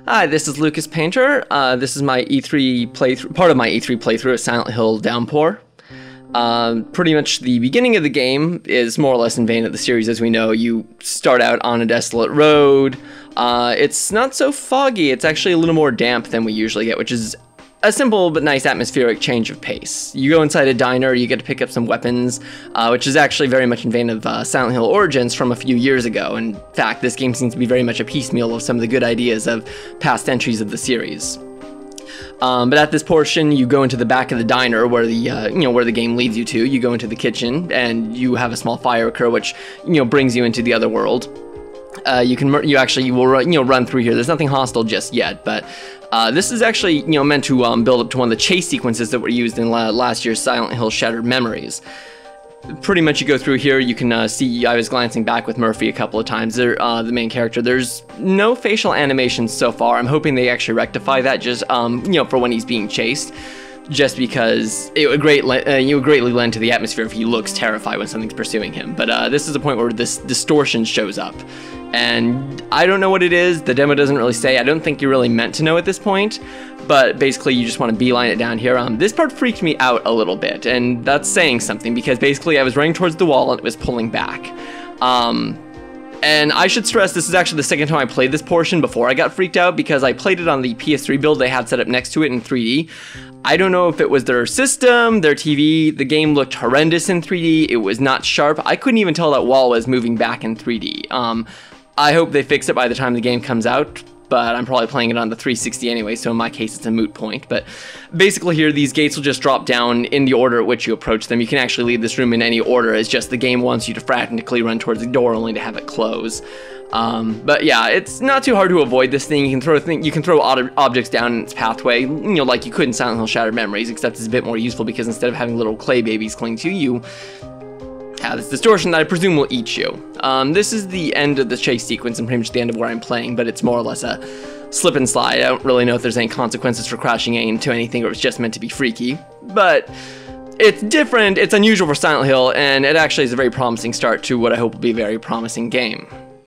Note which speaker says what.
Speaker 1: Hi, this is Lucas Paynter. This is my E3 playthrough, part of my E3 playthrough of Silent Hill Downpour. Pretty much the beginning of the game is more or less in vain of the series, as we know. You start out on a desolate road. It's not so foggy, it's actually a little more damp than we usually get, which is a simple but nice atmospheric change of pace. You go inside a diner, you get to pick up some weapons, which is actually very much in vain of Silent Hill Origins from a few years ago. In fact, this game seems to be very much a piecemeal of some of the good ideas of past entries of the series. But at this portion, you go into the back of the diner where the where the game leads you to. You go into the kitchen and you have a small fire occur, which brings you into the other world. You will run through here. There's nothing hostile just yet, but this is actually meant to build up to one of the chase sequences that were used in last year's Silent Hill Shattered Memories. Pretty much you go through here, you can see, I was glancing back with Murphy a couple of times, the main character. There's no facial animations so far. I'm hoping they actually rectify that just, for when he's being chased. Just because it would greatly lend to the atmosphere if he looks terrified when something's pursuing him. But this is a point where this distortion shows up. And I don't know what it is, the demo doesn't really say. I don't think you're really meant to know at this point. But basically you just want to beeline it down here. This part freaked me out a little bit, and that's saying something, because basically I was running towards the wall and it was pulling back. And I should stress, this is actually the second time I played this portion before I got freaked out, because I played it on the PS3 build they had set up next to it in 3D. I don't know if it was their system, their TV, the game looked horrendous in 3D, it was not sharp. I couldn't even tell that wall was moving back in 3D. I hope they fix it by the time the game comes out, but I'm probably playing it on the 360 anyway, so in my case it's a moot point. But basically here, these gates will just drop down in the order at which you approach them. You can actually leave this room in any order, it's just the game wants you to frantically run towards the door only to have it close. But yeah, it's not too hard to avoid this thing. You can throw objects down in its pathway, like you could in Silent Hill Shattered Memories, except it's a bit more useful because instead of having little clay babies cling to you, have this distortion that I presume will eat you. This is the end of the chase sequence and pretty much the end of where I'm playing, but it's more or less a slip and slide. I don't really know if there's any consequences for crashing into anything, or it's just meant to be freaky. But it's different, it's unusual for Silent Hill, and it actually is a very promising start to what I hope will be a very promising game.